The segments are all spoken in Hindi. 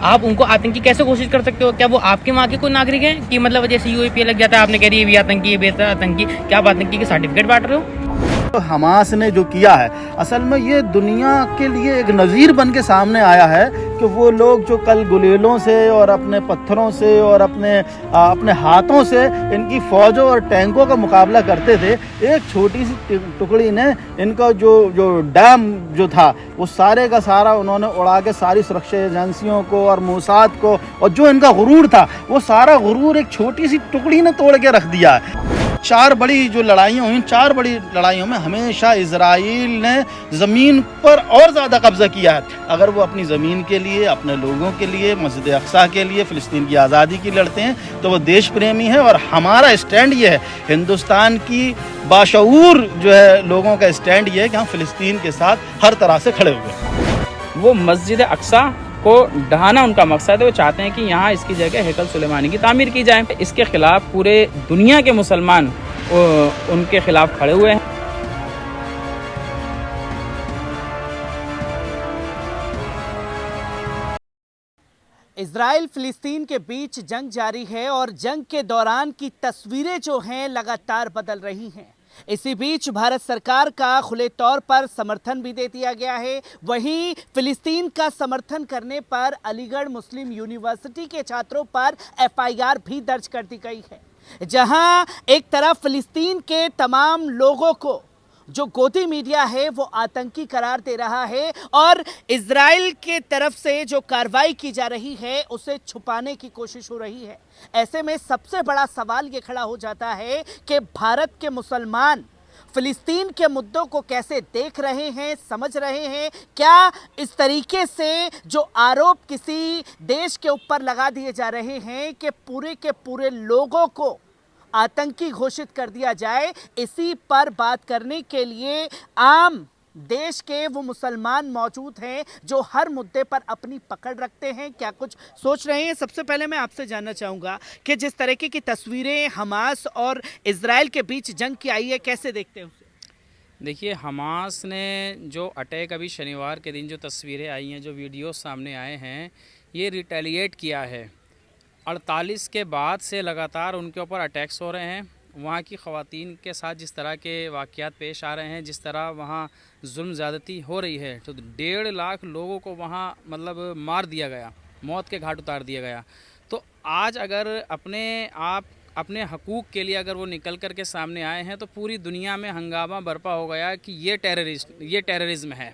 आप उनको आतंकी कैसे घोषित कर सकते हो? क्या वो आपके वहाँ के कोई नागरिक हैं कि मतलब जैसे यूएपीए लग जाता है, आपने कह रही है ये भी आतंकी, ये भी आतंकी, क्या आप आतंकी के सर्टिफिकेट बांट रहे हो? तो हमास ने जो किया है असल में ये दुनिया के लिए एक नज़ीर बन के सामने आया है कि वो लोग जो कल गुलेलों से और अपने पत्थरों से और अपने हाथों से इनकी फ़ौजों और टैंकों का मुकाबला करते थे, एक छोटी सी टुकड़ी ने इनका जो डैम जो था वो सारे का सारा उन्होंने उड़ा के सारी सुरक्षा एजेंसियों को और मोसाद को, और जो इनका गुरूर था वो सारा गुरूर एक छोटी सी टुकड़ी ने तोड़ के रख दिया है। 4 बड़ी जो लड़ाइयाँ हुई, 4 बड़ी लड़ाइयों में हमेशा इजराइल ने ज़मीन पर और ज़्यादा कब्ज़ा किया है। अगर वो अपनी ज़मीन के लिए, अपने लोगों के लिए, मस्जिद अक्सा के लिए, फ़िलिस्तीन की आज़ादी की लड़ते हैं तो वो देश प्रेमी है। और हमारा स्टैंड ये है, हिंदुस्तान की बाशऊर जो है लोगों का स्टैंड ये है कि हम फ़िलिस्तीन के साथ हर तरह से खड़े हुए हैं। वो मस्जिद अक्सा को ढहाना उनका मकसद है। वो चाहते हैं कि यहाँ इसकी जगह हैकल सुलेमानी की तामीर की जाए। इसके खिलाफ पूरे दुनिया के मुसलमान उनके खिलाफ खड़े हुए हैं। इजराइल फिलिस्तीन के बीच जंग जारी है और जंग के दौरान की तस्वीरें जो हैं लगातार बदल रही हैं। इसी बीच भारत सरकार का खुले तौर पर समर्थन भी दे दिया गया है। वहीं फिलिस्तीन का समर्थन करने पर अलीगढ़ मुस्लिम यूनिवर्सिटी के छात्रों पर एफआईआर भी दर्ज कर दी गई है, जहां एक तरफ फिलिस्तीन के तमाम लोगों को जो गोदी मीडिया है वो आतंकी करार दे रहा है और इजराइल के तरफ से जो कार्रवाई की जा रही है उसे छुपाने की कोशिश हो रही है। ऐसे में सबसे बड़ा सवाल ये खड़ा हो जाता है कि भारत के मुसलमान फिलिस्तीन के मुद्दों को कैसे देख रहे हैं, समझ रहे हैं? क्या इस तरीके से जो आरोप किसी देश के ऊपर लगा दिए जा रहे हैं कि पूरे के पूरे लोगों को आतंकी घोषित कर दिया जाए, इसी पर बात करने के लिए आम देश के वो मुसलमान मौजूद हैं जो हर मुद्दे पर अपनी पकड़ रखते हैं, क्या कुछ सोच रहे हैं। सबसे पहले मैं आपसे जानना चाहूँगा कि जिस तरीके की तस्वीरें हमास और इजराइल के बीच जंग की आई है, कैसे देखते हैं उसे? देखिए, हमास ने जो अटैक अभी शनिवार के दिन जो तस्वीरें आई हैं, जो वीडियो सामने आए हैं, ये रिटेलिएट किया है। 48 के बाद से लगातार उनके ऊपर अटैक्स हो रहे हैं। वहाँ की ख़वातीन के साथ जिस तरह के वाक़यात पेश आ रहे हैं, जिस तरह वहाँ जुल्म ज़्यादती हो रही है, तो 1.5 लाख लोगों को वहाँ मतलब मार दिया गया, मौत के घाट उतार दिया गया। तो आज अगर अपने हकूक़ के लिए अगर वो निकल कर के सामने आए हैं तो पूरी दुनिया में हंगामा बरपा हो गया कि ये टेररिज़्म है।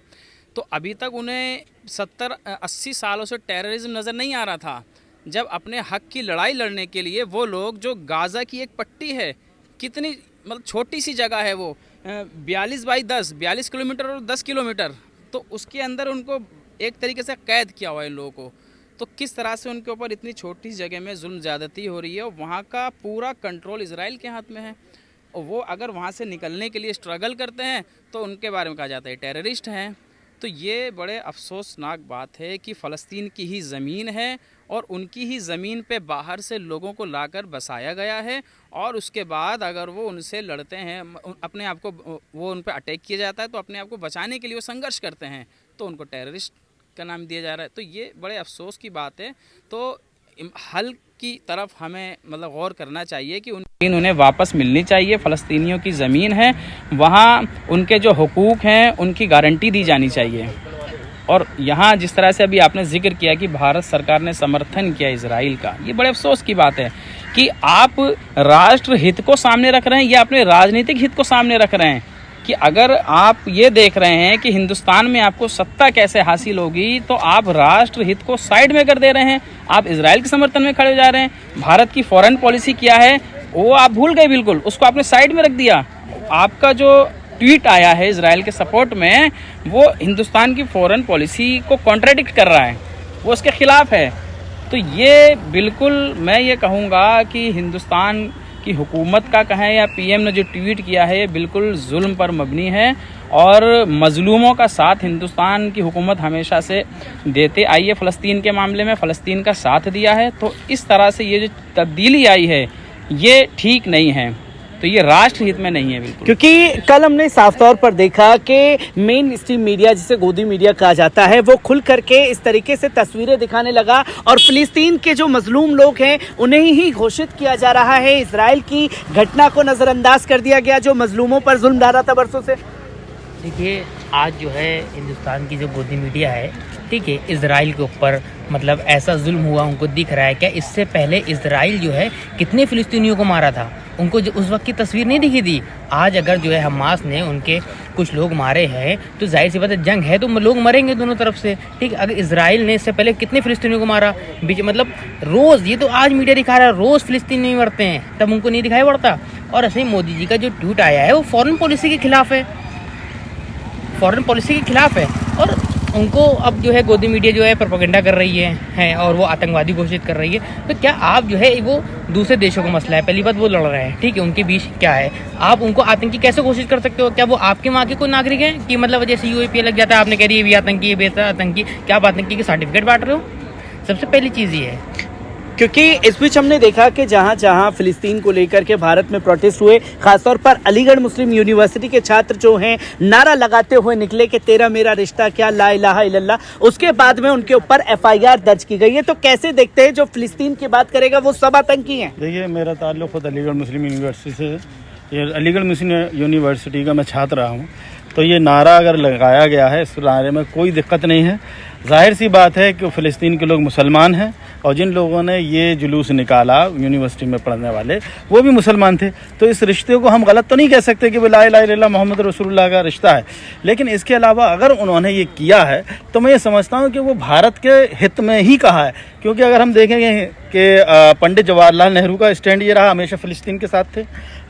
तो अभी तक उन्हें 70-80 सालों से टेररिज़्म नज़र नहीं आ रहा था। जब अपने हक की लड़ाई लड़ने के लिए वो लोग, जो गाज़ा की एक पट्टी है, कितनी मतलब छोटी सी जगह है वो, 42 किलोमीटर और 10 किलोमीटर, तो उसके अंदर उनको एक तरीके से कैद किया हुआ है इन लोगों को। तो किस तरह से उनके ऊपर इतनी छोटी जगह में जुल्म ज़्यादती हो रही है, और वहाँ का पूरा कंट्रोल इजराइल के हाथ में है। और वो अगर वहाँ से निकलने के लिए स्ट्रगल करते हैं तो उनके बारे में कहा जाता है टेररिस्ट हैं। तो ये बड़े अफसोसनाक बात है कि फ़लस्तीन की ही ज़मीन है और उनकी ही ज़मीन पे बाहर से लोगों को लाकर बसाया गया है, और उसके बाद अगर वो उनसे लड़ते हैं, अपने आप को वो उन पर अटैक किया जाता है, तो अपने आप को बचाने के लिए वो संघर्ष करते हैं, तो उनको टेररिस्ट का नाम दिया जा रहा है। तो ये बड़े अफसोस की बात है। तो हल की तरफ हमें मतलब गौर करना चाहिए कि उन्हें वापस मिलनी चाहिए। फ़लस्तीनियों की ज़मीन है, वहाँ उनके जो हुकूक हैं उनकी गारंटी दी जानी चाहिए। और यहाँ जिस तरह से अभी आपने जिक्र किया कि भारत सरकार ने समर्थन किया इजराइल का, ये बड़े अफसोस की बात है कि आप राष्ट्र हित को सामने रख रहे हैं या अपने राजनीतिक हित को सामने रख रहे हैं। कि अगर आप ये देख रहे हैं कि हिंदुस्तान में आपको सत्ता कैसे हासिल होगी, तो आप राष्ट्र हित को साइड में कर दे रहे हैं, आप इजराइल के समर्थन में खड़े जा रहे हैं। भारत की फॉरेन पॉलिसी क्या है वो आप भूल गए, बिल्कुल उसको आपने साइड में रख दिया। आपका जो ट्वीट आया है इजराइल के सपोर्ट में, वो हिंदुस्तान की फॉरेन पॉलिसी को कॉन्ट्राडिक्ट कर रहा है, वो उसके खिलाफ है। तो ये बिल्कुल मैं ये कहूँगा कि हिंदुस्तान की हुकूमत का कहें या पीएम ने जो ट्वीट किया है, ये बिल्कुल जुल्म पर मबनी है और मजलूमों का साथ हिंदुस्तान की हुकूमत हमेशा से देते आई है। फ़लस्तीन के मामले में फ़लस्तीन का साथ दिया है, तो इस तरह से ये जो तब्दीली आई है ये ठीक नहीं है। तो तो ये राष्ट्र हित में नहीं है बिल्कुल। क्योंकि कल हमने साफ तौर पर देखा कि मेन स्ट्रीम मीडिया, जिसे गोदी मीडिया कहा जाता है, वो खुल करके इस तरीके से तस्वीरें दिखाने लगा और फिलिस्तीन के जो मजलूम लोग हैं उन्हें ही घोषित किया जा रहा है। इजराइल की घटना को नजरअंदाज कर दिया गया जो मजलूमों पर जुल्म ढा रहा था बरसों से। देखिए, आज जो है हिंदुस्तान की जो गोदी मीडिया है, ठीक है, इजराइल के ऊपर मतलब ऐसा जुल्म हुआ उनको दिख रहा है क्या? इससे पहले इजराइल जो है कितने फिलिस्तीनियों को मारा था, उनको जो उस वक्त की तस्वीर नहीं दिखी थी। आज अगर जो है हमास ने उनके कुछ लोग मारे हैं तो जाहिर सी बात है जंग है तो लोग मरेंगे दोनों तरफ से, ठीक। अगर इजराइल ने इससे पहले कितने फिलिस्तीनियों को मारा बीच, मतलब रोज़, ये तो आज मीडिया दिखा रहा है रोज़ फिलिस्तीनी मरते हैं, तब उनको नहीं दिखाई पड़ता। और ऐसे ही मोदी जी का जो ट्वीट आया है वो फॉरेन पॉलिसी के खिलाफ है, फॉरेन पॉलिसी के खिलाफ है। और उनको अब जो है गोदी मीडिया जो है प्रोपेगेंडा कर रही है और वो आतंकवादी घोषित कर रही है। तो क्या आप जो है वो दूसरे देशों का मसला है, पहली बात वो लड़ रहे हैं, ठीक है, उनके बीच क्या है, आप उनको आतंकी कैसे घोषित कर सकते हो? क्या वो आपके वहाँ के कोई नागरिक हैं कि मतलब जैसे UAP लग जाता है, आपने कह रही है ये भी आतंकी, ये बेहतर आतंकी, क्या आप आतंकी के सर्टिफिकेट बांट रहे हो? सबसे पहली चीज़ ये है। क्योंकि इस बीच हमने देखा कि जहां जहां फिलिस्तीन को लेकर के भारत में प्रोटेस्ट हुए, खासतौर पर अलीगढ़ मुस्लिम यूनिवर्सिटी के छात्र जो हैं नारा लगाते हुए निकले कि तेरा मेरा रिश्ता क्या, ला इलाहा इल्लल्लाह, उसके बाद में उनके ऊपर FIR दर्ज की गई है। तो कैसे देखते हैं जो फिलिस्तीन की बात करेगा वो सब आतंकी हैं? देखिए, मेरा ताल्लुक़ खुद अलीगढ़ मुस्लिम यूनिवर्सिटी से, ये अलीगढ़ मुस्लिम यूनिवर्सिटी का मैं छात्र रहा हूँ। तो ये नारा अगर लगाया गया है, इस नारे में कोई दिक्कत नहीं है। जाहिर सी बात है कि फ़िलिस्तीन के लोग मुसलमान हैं और जिन लोगों ने ये जुलूस निकाला यूनिवर्सिटी में पढ़ने वाले वो भी मुसलमान थे। तो इस रिश्ते को हम गलत तो नहीं कह सकते कि वो ला इलाहा इल्लल्लाह मोहम्मद रसूलुल्लाह का रिश्ता है। लेकिन इसके अलावा अगर उन्होंने ये किया है तो मैं ये समझता हूँ कि वो भारत के हित में ही कहा है। क्योंकि अगर हम देखेंगे कि पंडित जवाहरलाल नेहरू का स्टैंड ये रहा, हमेशा फ़िलिस्तीन के साथ थे।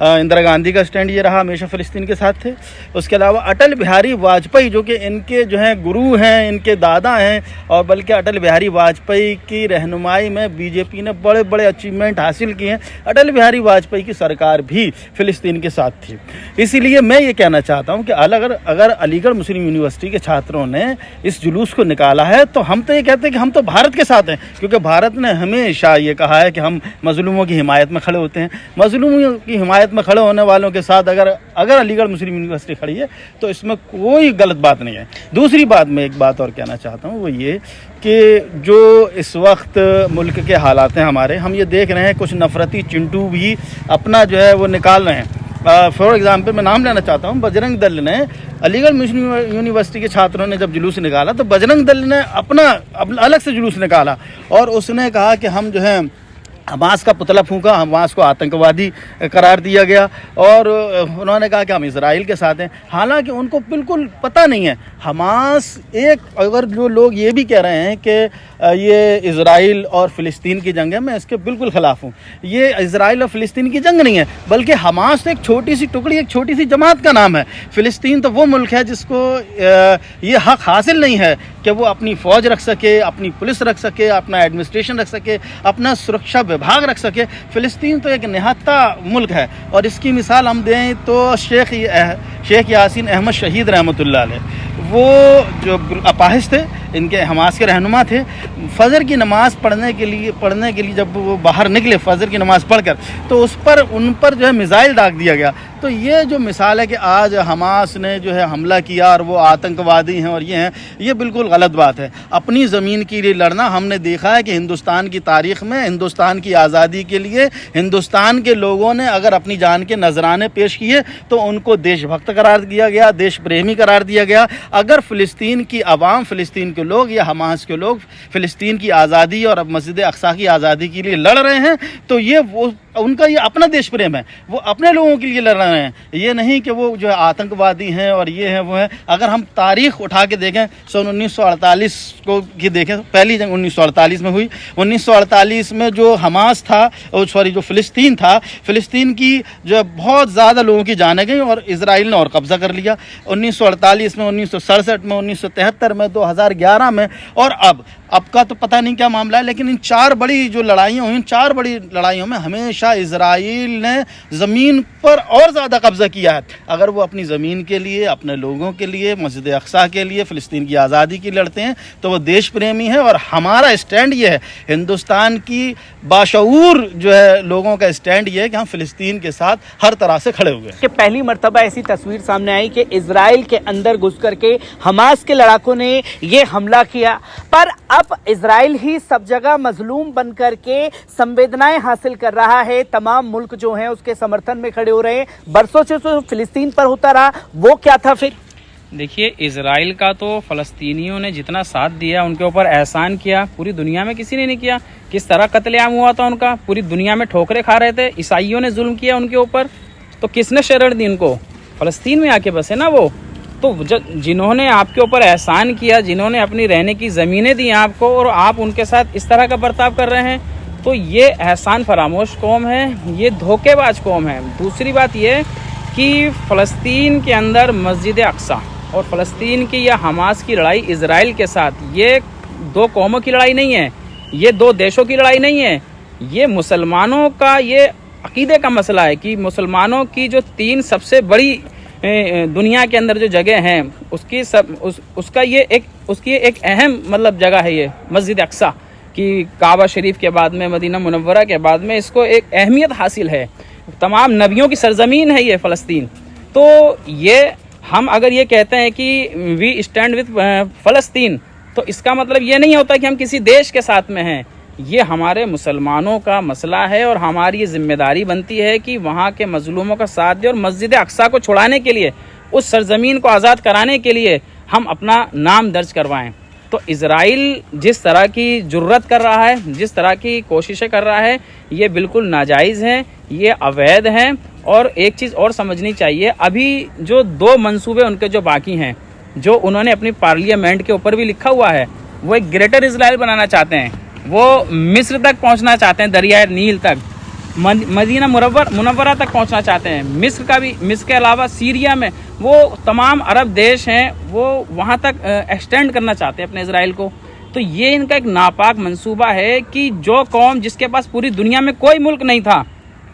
इंदिरा गांधी का स्टैंड ये रहा, हमेशा फ़िलिस्तीन के साथ थे। उसके अलावा अटल बिहारी वाजपेयी जो कि इनके जो हैं गुरु हैं, इनके दादा हैं, और बल्कि अटल बिहारी वाजपेयी की रहनुमाई में बीजेपी ने बड़े बड़े अचीवमेंट हासिल किए हैं। अटल बिहारी वाजपेयी की सरकार भी फ़िलिस्तीन के साथ थी। इसीलिए मैं ये कहना चाहता हूँ कि अगर अलीगढ़ मुस्लिम यूनिवर्सिटी के छात्रों ने इस जुलूस को निकाला है तो हम तो ये कहते हैं कि हम तो भारत के साथ हैं, क्योंकि भारत ने हमेशा ये कहा है कि हम मजलूमों की हिमायत में खड़े होते हैं। मजलूमों की हिमायत में खड़े होने वालों के साथ अगर अलीगढ़ मुस्लिम यूनिवर्सिटी खड़ी है तो इसमें कोई गलत बात नहीं है। दूसरी बात, मैं एक बात और कहना चाहता हूँ, वो ये कि जो इस वक्त मुल्क के हालात हैं हमारे, हम ये देख रहे हैं कुछ नफरती चिंटू भी अपना जो है वो निकाल रहे हैं। फॉर एग्जाम्पल मैं नाम लेना चाहता हूँ, बजरंग दल ने, अलीगढ़ मुस्लिम यूनिवर्सिटी के छात्रों ने जब जुलूस निकाला तो बजरंग दल ने अपना अलग से जुलूस निकाला और उसने कहा कि हम जो है हमास का पुतला फूंका, हमास को आतंकवादी करार दिया गया और उन्होंने कहा कि हम इजराइल के साथ हैं। हालांकि उनको बिल्कुल पता नहीं है हमास एक, अगर जो लोग ये भी कह रहे हैं कि ये इजराइल और फ़िलिस्तीन की जंग है, मैं इसके बिल्कुल ख़िलाफ़ हूँ। ये इजराइल और फ़िलिस्तीन की जंग नहीं है, बल्कि हमास एक छोटी सी टुकड़ी, एक छोटी सी जमात का नाम है। फ़िलिस्तीन तो वो मुल्क है जिसको ये हक़ हासिल नहीं है कि वो अपनी फ़ौज रख सके, अपनी पुलिस रख सके, अपना एडमिनिस्ट्रेशन रख सके, अपना सुरक्षा विभाग रख सके। फ़िलिस्तीन तो एक निहत्ता मुल्क है और इसकी मिसाल हम दें तो शेख यासीन अहमद शहीद रहमतुल्लाह अलैह, वो जो अपाहिज थे, इनके हमास के रहनुमा थे, फ़जर की नमाज़ पढ़ने के लिए जब वो बाहर निकले फ़जर की नमाज़ पढ़कर, तो उन पर जो है मिसाइल दाग दिया गया। तो ये जो मिसाल है कि आज हमास ने जो है हमला किया और वो आतंकवादी हैं और ये हैं, ये बिल्कुल गलत बात है। अपनी ज़मीन के लिए लड़ना, हमने देखा है कि हिंदुस्तान की तारीख़ में हिंदुस्तान की आज़ादी के लिए हिंदुस्तान के लोगों ने अगर अपनी जान के नजराने पेश किए तो उनको देशभक्त करार दिया गया, देश प्रेमी करार दिया गया। अगर फ़िलिस्तीन की आवाम, फ़िलिस्तीन के लोग या हमास के लोग फ़िलिस्तीन की आज़ादी और अब मस्जिद अक्सा की आज़ादी के लिए लड़ रहे हैं तो ये उनका ये अपना देश प्रेम है, वो अपने लोगों के लिए लड़ रहे हैं। ये नहीं कि वो जो है आतंकवादी हैं और ये हैं वो हैं। अगर हम तारीख़ उठा के देखें, सन 1948 को की देखें, पहली जंग 1948 में हुई। 1948 में जो हमास था, जो फ़िलिस्तीन था, फ़िलिस्तीन की जो बहुत ज़्यादा लोगों की जानें गई और इजराइल ने और कब्ज़ा कर लिया। 1948 में, 1967 में, 1973 में, 2011 में और अब का तो पता नहीं क्या मामला है, लेकिन इन 4 बड़ी जो लड़ाइयाँ हुई, इन 4 बड़ी लड़ाइयों में हमेशा इजराइल ने ज़मीन पर और ज़्यादा कब्ज़ा किया है। अगर वो अपनी ज़मीन के लिए, अपने लोगों के लिए, मस्जिद अक्सा के लिए, फ़लस्तीन की आज़ादी के लिए लड़ते हैं तो वो देश प्रेमी है। और हमारा स्टैंड ये है, हिंदुस्तान की बाशऊर जो है लोगों का स्टैंड ये है कि हम फ़लस्तीन के साथ हर तरह से खड़े हुए हैं। कि पहली मर्तबा ऐसी तस्वीर सामने आई कि इजराइल के अंदर घुस करके हमास के लड़ाकों ने ये हमला किया, पर अब इजराइल ही सब जगह मजलूम बन करके संवेदनाएं हासिल कर रहा है। तमाम मुल्क जो हैं उसके समर्थन में खड़े हो रहे हैं। बरसों से तो फिलिस्तीन पर होता रहा, वो क्या था फिर? देखिए, इजराइल का तो फ़लस्तीनियों ने जितना साथ दिया, उनके ऊपर एहसान किया, पूरी दुनिया में किसी ने नहीं किया। किस तरह कत्लेआम हुआ था उनका, पूरी दुनिया में ठोकरें खा रहे थे, ईसाइयों ने जुल्म किया उनके ऊपर, तो किसने शरण दी उनको? फ़लस्तीन में आके बसे ना वो। तो जिन्होंने आपके ऊपर एहसान किया, जिन्होंने अपनी रहने की ज़मीनें दी आपको, और आप उनके साथ इस तरह का बर्ताव कर रहे हैं, तो ये एहसान फरामोश कौम है, ये धोखेबाज कौम है। दूसरी बात ये कि फ़लस्तीन के अंदर मस्जिद अक्सा और फ़लस्तीन की या हमास की लड़ाई इजराइल के साथ, ये 2 कौमों की लड़ाई नहीं है, ये 2 देशों की लड़ाई नहीं है, ये मुसलमानों का ये अकीदे का मसला है कि मुसलमानों की जो 3 सबसे बड़ी दुनिया के अंदर जो जगह हैं, उसकी एक अहम मतलब जगह है ये मस्जिद अक्सा कि काबा शरीफ के बाद में, मदीना मुनव्वरा के बाद में इसको एक अहमियत हासिल है। तमाम नबियों की सरजमीन है ये फ़लस्तीन। तो ये हम अगर ये कहते हैं कि वी स्टैंड विद फ़लस्तीन, तो इसका मतलब ये नहीं होता कि हम किसी देश के साथ में हैं। ये हमारे मुसलमानों का मसला है और हमारी ये जिम्मेदारी बनती है कि वहाँ के मजलूमों का साथ दें और मस्जिद अक्सा को छुड़ाने के लिए, उस सरजमीन को आज़ाद कराने के लिए हम अपना नाम दर्ज करवाएं। तो इजराइल जिस तरह की जुर्रत कर रहा है, जिस तरह की कोशिशें कर रहा है, ये बिल्कुल नाजायज़ हैं, ये अवैध हैं। और एक चीज़ और समझनी चाहिए, अभी जो 2 मंसूबे उनके जो बाकी हैं, जो उन्होंने अपनी पार्लियामेंट के ऊपर भी लिखा हुआ है, वो एक ग्रेटर इजराइल बनाना चाहते हैं। वो मिस्र तक पहुंचना चाहते हैं, दरियाए नील तक, मदीना मुनव्वरा तक पहुंचना चाहते हैं। मिस्र के अलावा सीरिया में वो तमाम अरब देश हैं, वो वहां तक एक्सटेंड करना चाहते हैं अपने इजराइल को। तो ये इनका एक नापाक मंसूबा है कि जो कौम जिसके पास पूरी दुनिया में कोई मुल्क नहीं था,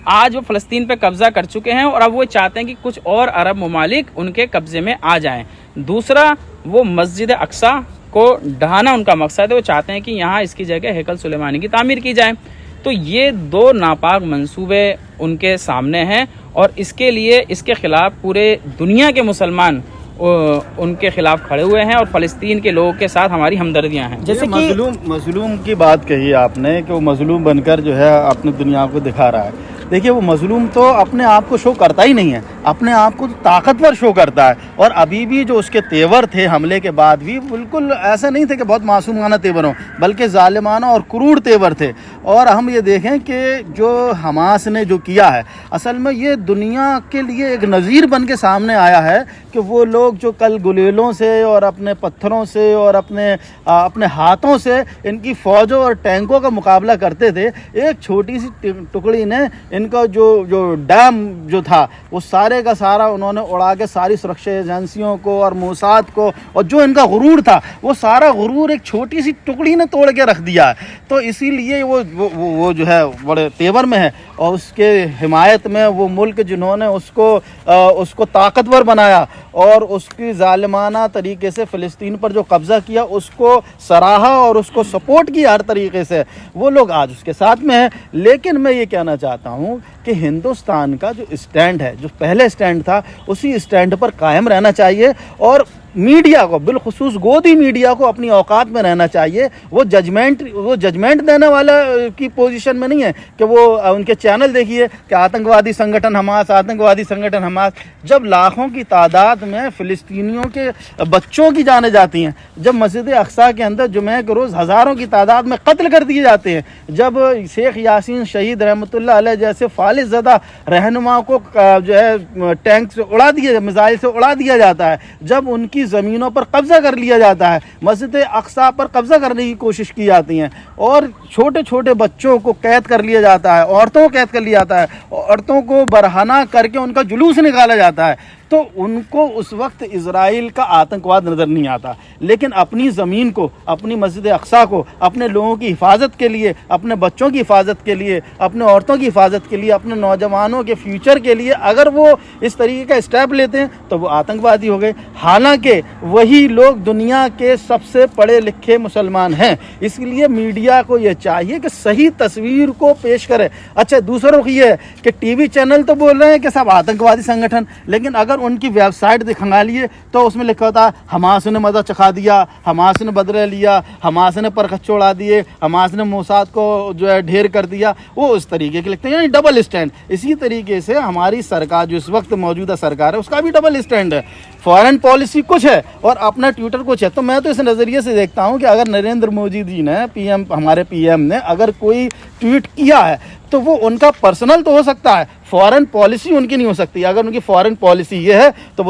आज वो फ़लस्तीन पे कब्ज़ा कर चुके हैं और अब वो चाहते हैं कि कुछ और अरब ममालिक उनके कब्ज़े में आ जाएं। दूसरा, वो मस्जिद अक्सा को ढहाना उनका मकसद है। वो चाहते हैं कि यहाँ इसकी जगह हैकल सुलेमानी की तामीर की जाए। तो ये 2 नापाक मंसूबे उनके सामने हैं और इसके लिए इसके ख़िलाफ़ पूरे दुनिया के मुसलमान उनके खिलाफ खड़े हुए हैं और फ़लस्तीन के लोगों के साथ हमारी हमदर्दियां हैं। जैसे कि मजलूम की बात कही आपने कि वो मजलूम बनकर जो है अपनी दुनिया को दिखा रहा है। देखिए, वो मजलूम तो अपने आप को शो करता ही नहीं है, अपने आप को तो ताकतवर शो करता है। और अभी भी जो उसके तेवर थे हमले के बाद भी, बिल्कुल ऐसा नहीं थे कि बहुत मासूमाना तेवर हों, बल्कि जालिमाना और क्रूर तेवर थे। और हम ये देखें कि जो हमास ने जो किया है, असल में ये दुनिया के लिए एक नज़ीर बन के सामने आया है कि वो लोग जो कल गुलेलों से और अपने पत्थरों से और अपने हाथों से इनकी फ़ौजों और टैंकों का मुकाबला करते थे, एक छोटी सी टुकड़ी ने इनका जो डैम जो था वो सारे का सारा उन्होंने उड़ा के सारी सुरक्षा एजेंसियों को और मोसाद को, और जो इनका गुरूर था वो सारा गुरूर एक छोटी सी टुकड़ी ने तोड़ के रख दिया है। तो इसीलिए वो जो है बड़े तेवर में है और उसके हिमायत में वो मुल्क जिन्होंने उसको ताकतवर बनाया और उसकी जालिमाना तरीके से फ़लस्तीन पर जो कब्ज़ा किया उसको सराहा और उसको सपोर्ट किया हर तरीके से, वो लोग आज उसके साथ में हैं। लेकिन मैं ये कहना चाहता हूँ कि हिंदुस्तान का जो स्टैंड है, जो पहले स्टैंड था, उसी स्टैंड पर कायम रहना चाहिए और मीडिया को, बिलखुसूस गोदी मीडिया को अपनी औकात में रहना चाहिए। वो जजमेंट देने वाला की पोजीशन में नहीं है कि वो उनके चैनल देखिए कि आतंकवादी संगठन हमास, जब लाखों की तादाद में फ़लस्तीनियों के बच्चों की जाने जाती हैं, जब मस्जिद अक्सा के अंदर जुमे के रोज़ हज़ारों की तादाद में कत्ल कर दिए जाते हैं, जब शेख यासीन शहीद रहमतुल्लाह अलैह जैसे फालिस ज़दा रहनुमा को जो है टैंक से उड़ा दिया, मिसाइल से उड़ा दिया जाता है, जब उनकी ज़मीनों पर कब्ज़ा कर लिया जाता है, मस्जिद अक्सा पर कब्ज़ा करने की कोशिश की जाती है और छोटे छोटे बच्चों को कैद कर लिया जाता है, औरतों को कैद कर लिया जाता है, औरतों को बरहना करके उनका जुलूस निकाला जाता है, तो उनको उस वक्त इजराइल का आतंकवाद नज़र नहीं आता, लेकिन अपनी ज़मीन को, अपनी मस्जिद अक्सा को, अपने लोगों की हिफाजत के लिए, अपने बच्चों की हिफाजत के लिए, अपने औरतों की हिफाजत के लिए, अपने नौजवानों के फ्यूचर के लिए अगर वो इस तरीके का स्टेप लेते हैं तो वो आतंकवादी हो गए। हालांकि वही लोग दुनिया के सबसे पढ़े लिखे मुसलमान हैं, इसलिए मीडिया को ये चाहिए कि सही तस्वीर को पेश करे। अच्छा, दूसरा रुख ये है कि टीवी चैनल तो बोल रहे हैं कि सब आतंकवादी संगठन, लेकिन अगर उनकी वेबसाइट दिखालिए तो उसमें लिखा होता है हमास ने मदद चखा दिया, हमास ने बदला लिया, हमास ने परखच्चे उड़ा दिए, हमास ने मोसाद को जो है ढेर कर दिया, वो उस तरीके के लिखते हैं, यानी डबल स्टैंड। इसी तरीके से हमारी सरकार जो इस वक्त मौजूदा सरकार है उसका भी डबल स्टैंड है। फॉरेन पॉलिसी कुछ है और अपना ट्विटर कुछ है। तो मैं तो इस नज़रिए से देखता हूं कि अगर नरेंद्र मोदी जी ने हमारे पीएम ने अगर कोई ट्वीट किया है तो वो उनका पर्सनल तो हो सकता है, फॉरेन पॉलिसी उनकी नहीं हो सकती। अगर उनकी फॉरेन पॉलिसी ये है तो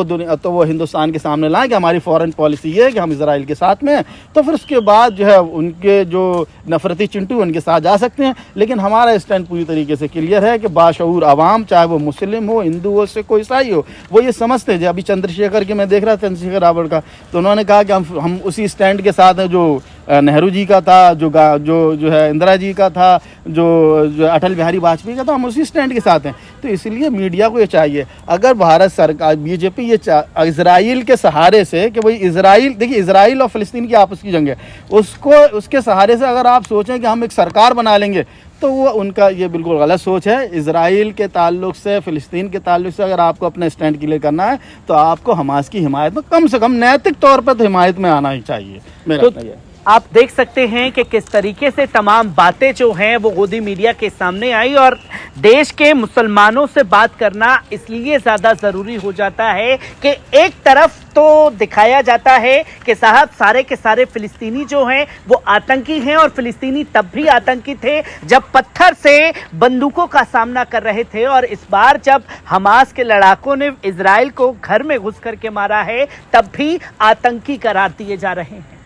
वो हिंदुस्तान के सामने लाएं कि हमारी फॉरेन पॉलिसी ये है कि हम इजराइल के साथ में हैं, तो फिर उसके बाद जो है उनके जो नफरती चिंटू उनके साथ जा सकते हैं। लेकिन हमारा स्टैंड पूरी तरीके से क्लियर है कि बाशऊर आवाम, चाहे वो मुस्लिम हो, हिंदू हो, सिख हो, ईसाई हो, वो ये समझते हैं। अभी चंद्रशेखर के मैं देख रहा था, चंद्रशेखर रावत का, तो उन्होंने कहा कि हम उसी स्टैंड के साथ हैं जो नेहरू जी का था, जो है इंदिरा जी का था, जो अटल बिहारी वाजपेयी का था, हम उसी स्टैंड के साथ हैं। तो इसलिए मीडिया को ये चाहिए, अगर भारत सरकार बीजेपी ये इजराइल के सहारे से कि भाई इजराइल, देखिए इजराइल और फ़लस्तीन की आपस की जंग है, उसके सहारे से अगर आप सोचें कि हम एक सरकार बना लेंगे तो वो उनका ये बिल्कुल गलत सोच है। इजराइल के ताल्लुक से, फ़लस्तीन के ताल्लुक से अगर आपको अपना स्टैंड क्लियर करना है तो आपको हमास की हिमायत में कम से कम नैतिक तौर पर तो हिमायत में आना ही चाहिए। मेरा तो आप देख सकते हैं कि किस तरीके से तमाम बातें जो हैं वो गोदी मीडिया के सामने आई, और देश के मुसलमानों से बात करना इसलिए ज़्यादा ज़रूरी हो जाता है कि एक तरफ तो दिखाया जाता है कि साहब सारे के सारे फ़िलिस्तीनी जो हैं वो आतंकी हैं, और फ़िलिस्तीनी तब भी आतंकी थे जब पत्थर से बंदूकों का सामना कर रहे थे, और इस बार जब हमास के लड़ाकों ने इजराइल को घर में घुस करके मारा है तब भी आतंकी करार दिए जा रहे हैं।